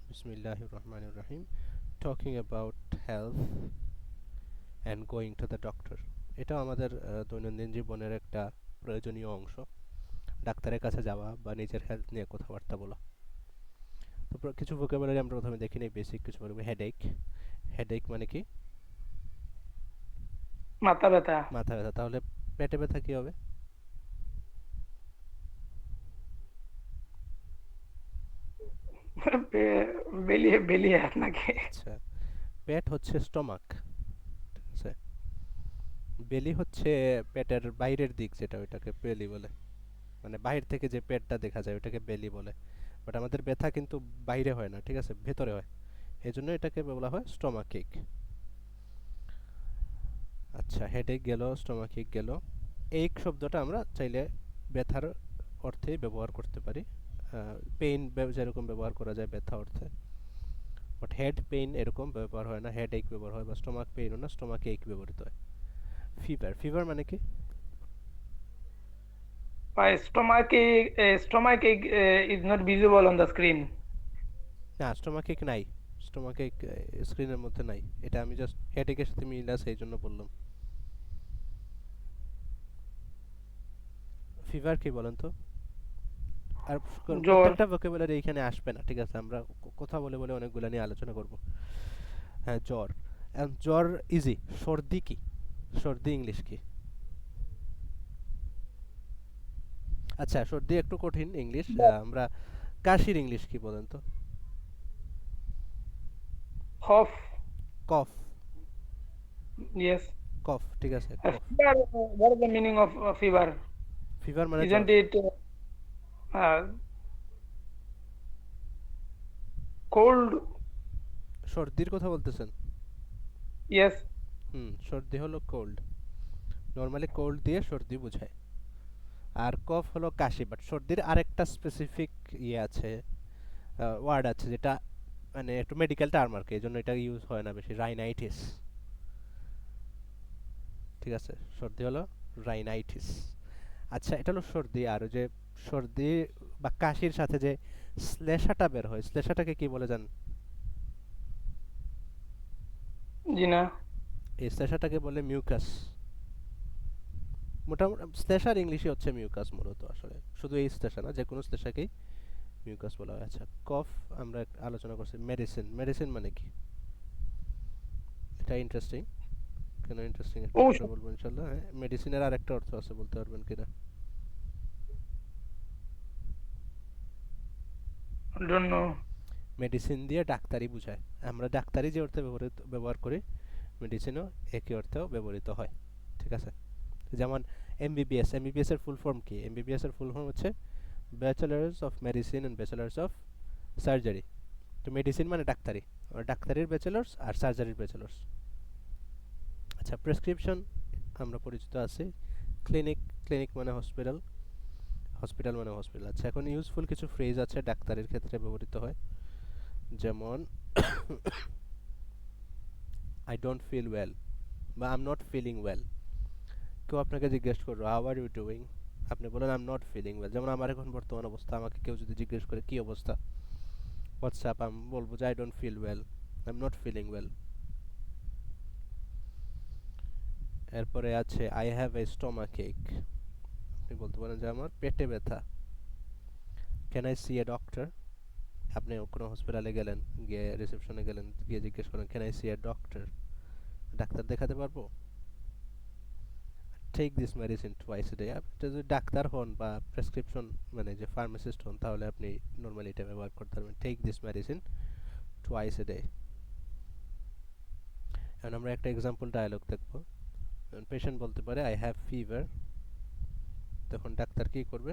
Bismillahir Rahmanir Rahim. Talking about health and going to the doctor. এটা আমাদের দৈনন্দিন জীবনের একটা প্রয়োজনীয় অংশ। ডাক্তারের কাছে যাওয়া বা নিজের হেলথ নিয়ে কথাবার্তা বলা। তো কিছু ভোকাবুলারি আমরা প্রথমে দেখি নেই, বেসিক কিছু বলবো। হেডেক। হেডেক মানে কি? মাথা ব্যথা। মাথা ব্যথা। তাহলে পেটে ব্যথা কি হবে? বেলিয়ে বেলিয়ে আপনাকে। আচ্ছা, পেট হচ্ছে স্টমাক, ঠিক আছে? বেলি হচ্ছে পেটের বাইরের দিক, যেটা ওইটাকে বেলি বলে। মানে বাহির থেকে যে পেটটা দেখা যায় ওটাকে বেলি বলে। বাট আমাদের ব্যথা কিন্তু বাইরে হয় না, ঠিক আছে, ভেতরে হয়। এই জন্য এটাকে বলা হয় স্টমাক এক। আচ্ছা, হেডেক গেল, স্টমাক এক গেল। এক শব্দটা আমরা চাইলে ব্যথার অর্থে ব্যবহার করতে পারি। পেইন যেরকম ব্যবহার করা যায় ব্যথা অর্থে, বাট হেড পেইন এরকম ব্যবহার হয় না, হেড এক ব্যবহার হয়, বা স্টমাক পেইনও না, স্টমাক এক ব্যবহৃত হয়। ফিভার। ফিভার মানে কি? My stomach ache is not visible on the screen. না, স্টমাক এক নাই। স্টমাক এক স্ক্রিনের মধ্যে নাই। এটা আমি জাস্ট হেডেকের সাথে মিল আছে এই জন্য বললাম। ফিভার কি বলেন তো? আর জ্বর। প্রত্যেকটা ভোকাবুলারি এখানে আসবে না, ঠিক আছে? আমরা কথা বলে বলে অনেকগুলো নিয়ে আলোচনা করব। হ্যাঁ, জ্বর। জ্বর ইজি। সর্দি কি? সর্দি ইংলিশ কি? আচ্ছা, সর্দি একটু কঠিন ইংলিশ। আমরা কাশির ইংলিশ কি বলেন তো? Cough. কফ। Yes. কফ, ঠিক আছে, কফ। Fever. What is the meaning of fever? Fever মানে জ্বর। Isn't it cold? সর্দির কথা বলতেছেন? Yes. সর্দি হলো কোল্ড। নর্মালি কোল্ড দিয়ে সর্দি বোঝায়। আর কফ হলো কাশি, বাট সর্দির আরেকটা স্পেসিফিক ইয়ে আছে, ওয়ার্ড আছে, যেটা মানে একটু মেডিকেল টার্ম আর কি, এই জন্য এটা ইউজ হয় না বেশি। রাইনাইটিস, ঠিক আছে? সর্দি হলো রাইনাইটিস। আচ্ছা, এটা হলো সর্দি। আর ওই যে সর্দি বা কাশির সাথে যে শ্লেষাটা বের হয়, শ্লেষাটাকে কি বলে জান? জি না। এই শ্লেষাটাকে বলে মিউকাস। মোটামুটি শ্লেষার ইংলিশে হচ্ছে মিউকাস মূলত। আসলে শুধু এই শ্লেষা না, যে কোনো শ্লেষাকেই মিউকাস বলা হয়। আচ্ছা, কফ আমরা আলোচনা করছি। মেডিসিন। মেডিসিন মানে কি? এটা ইন্টারেস্টিং। কেন ইন্টারেস্টিং একটু পরে ঔষধ। বলবো ইনশাল্লাহ। হ্যাঁ, মেডিসিনের আরেকটা অর্থ আছে, বলতে পারবেন কিনা? জন্য। মেডিসিন দিয়ে ডাক্তারি বুঝায়। আমরা ডাক্তারি যে অর্থে ব্যবহার করি, মেডিসিনও একই অর্থেও ব্যবহৃত হয়, ঠিক আছে? যেমন এমবিবিএস। এমবিবিএস এর ফুল ফর্ম কি? এমবিবিএস এর ফুল ফর্ম হচ্ছে bachelors of medicine and bachelors of surgery. তো মেডিসিন মানে ডাক্তারি, আর ডাক্তারির ব্যাচেলার্স আর সার্জারির ব্যাচেলার্স। আচ্ছা, প্রেসক্রিপশন আমরা পরিচিত আছি। ক্লিনিক। ক্লিনিক মানে হসপিটাল। হসপিটাল মানে হসপিটাল। আচ্ছা, এখন ইউজফুল কিছু ফ্রেজ আছে ডাক্তারের ক্ষেত্রে ব্যবহৃত হয়। যেমন আই ডোন্ট ফিল ওয়েল বা I am not feeling well. কেউ আপনাকে জিজ্ঞেস করলো হাউ আর ইউ ডুইং, আপনি বলেন I am not feeling well. যেমন আমার এখন বর্তমান অবস্থা, আমাকে কেউ যদি জিজ্ঞেস করে কি অবস্থা, হোয়াটসঅ্যাপ, আমি বলবো যে I don't feel well, I am not feeling well. এরপরে আছে আই হ্যাভ এ স্টমাক এক। আপনি বলতে পারেন যে আমার পেটে ব্যথা। Can I see a doctor? আপনি কোনো হসপিটালে গেলেন, গিয়ে রিসেপশনে গেলেন, গিয়ে জিজ্ঞেস করেন can I see a doctor, ডাক্তার দেখাতে পারবো? Take this medicine twice a day. আপনি যদি ডাক্তার হন বা প্রেসক্রিপশন মানে যে ফার্মাসিস্ট হন, তাহলে আপনি নর্মালি এটা ব্যবহার করতে পারবেন, take this medicine twice a day. এখন আমরা একটা এক্সাম্পল ডায়ালগ দেখবো। পেশেন্ট বলতে পারে আই হ্যাভ ফিভার। তখন ডাক্তার কি করবে?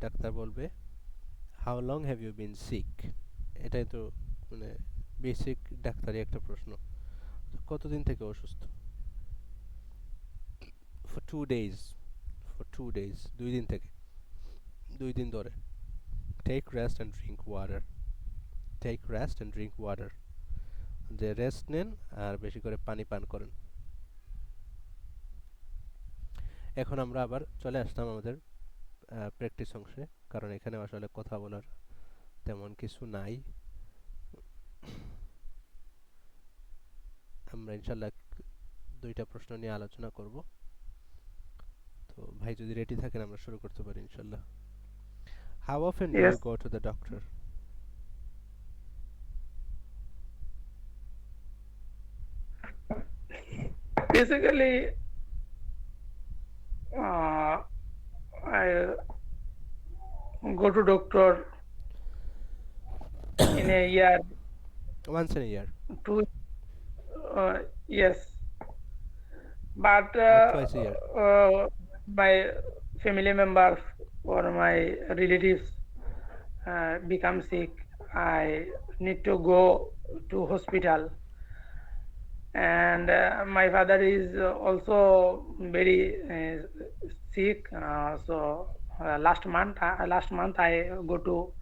ডাক্তার বলবে how long have you been sick. এটাই তো মানে বেসিক ডাক্তারি একটা প্রশ্ন। কতদিন থেকে অসুস্থ? For 2 days. ফর 2 ডেজ, 2 দিন থেকে, 2 দিন ধরে। Take rest and drink water. Take rest and drink water, যে রেস্ট নেন আর বেশি করে পানি পান করেন। এখন আমরা আবার চলে আসলাম আমাদের প্র্যাকটিস অংশে। কারণ এখানে আসলে কথা বলার তেমন কিছু নাই। আমরা ইনশাল্লাহ দুইটা প্রশ্ন নিয়ে আলোচনা করব। তো ভাই যদি রেডি থাকেন আমরা শুরু করতে পারি ইনশাল্লাহ। How often do you Yes. go to the doctor? Basically, uh, I go to doctor in a year, Once in a year two, yes, but or twice a year? my family members or my relatives become sick. I need to go to hospital, and my father is also very sick. Last month I go to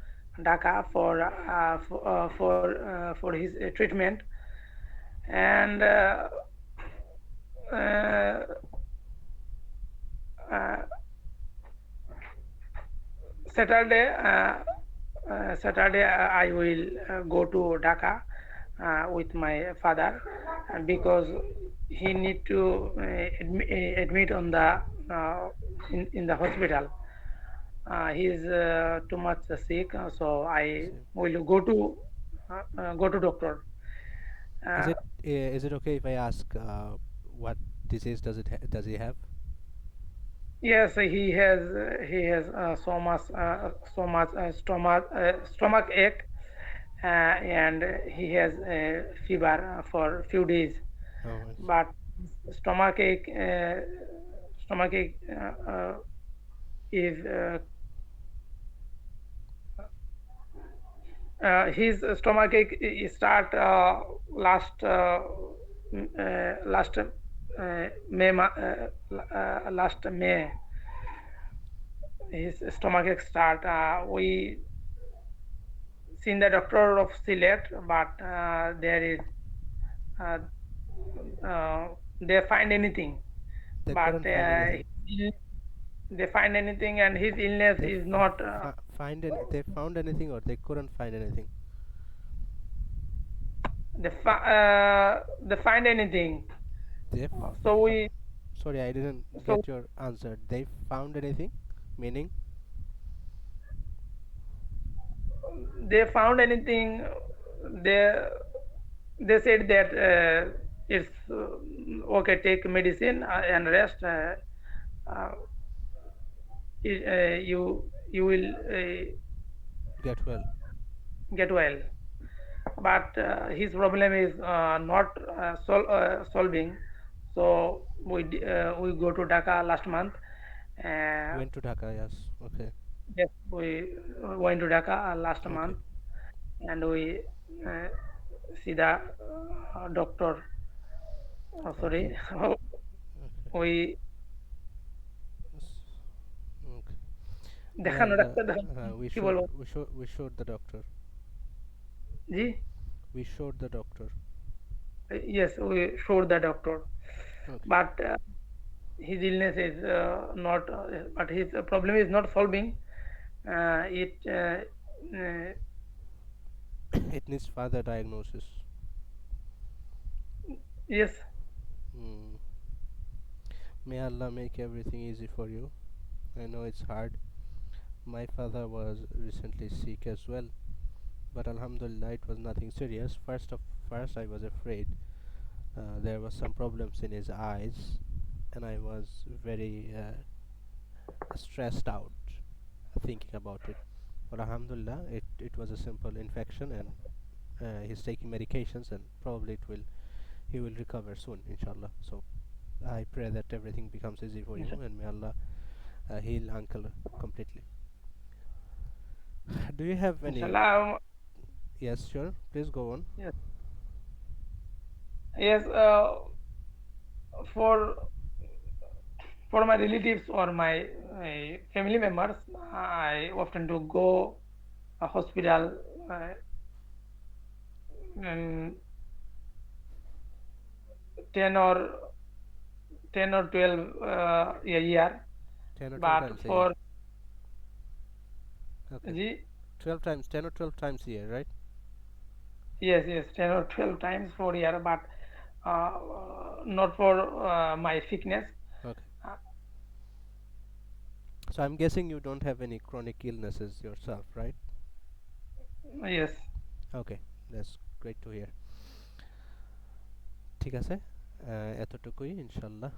Dhaka for his treatment, and uh, uh, Saturday I will go to Dhaka with my father because he need to admit on the in the hospital. He is too much sick, so I Same. will go to doctor. Is Uh, it is it okay if I ask what disease does he have? yes, he has so much stomach ache, and he has fever for few days. Oh, But stomach ache stomach ache is his stomach ache start last last May. His stomach ache start. We seen the doctor of Sylhet, but there is uh, they find anything, they but couldn't find anything. they find anything, and his illness They is not. they found anything or they couldn't find anything. They find anything. They So we sorry, I didn't so get your answer. They found anything, meaning they found anything. They they said that it's okay. Take medicine and rest. Uh, you will get well. get well. But his problem is not solving. So we go to Dhaka last month. Uh, Went to Dhaka, yes. Okay, yes, we went to Dhaka last okay, month, and we uh, see the doctor. okay, Sorry, okay. we S- okay. May দেখানো Allah, doctor দেখানো কি বলবো we showed the doctor. G We showed the doctor. yes we showed the doctor, Okay. but his illness is not but his problem is not solving. It It needs further diagnosis. yes. Hmm. May Allah make everything easy for you. I know it's hard. My father was recently sick as well, but Alhamdulillah it was nothing serious. First I was afraid. There was some problems in his eyes, and I was very stressed out thinking about it. But Alhamdulillah, it was a simple infection, and he's taking medications, and probably he will recover soon, inshallah. So I pray that everything becomes easy for you, and may Allah heal uncle completely. Do you have any? Inshallah. Yes, sure. Please go on. Yes, yes. For for my relatives or my family members, I often do go a hospital um, 10 or 12 a year. 10 or 12 But times a year. for Okay. G 12 times, 10 or 12 times a year, right? yes 10 or 12 times for year, but uh, not for my sickness. Okay. Uh, So I'm guessing you don't have any chronic illnesses yourself, right? yes. Okay, that's great to hear. ঠিক আছে, এতটুকুই ইনশাল্লাহ।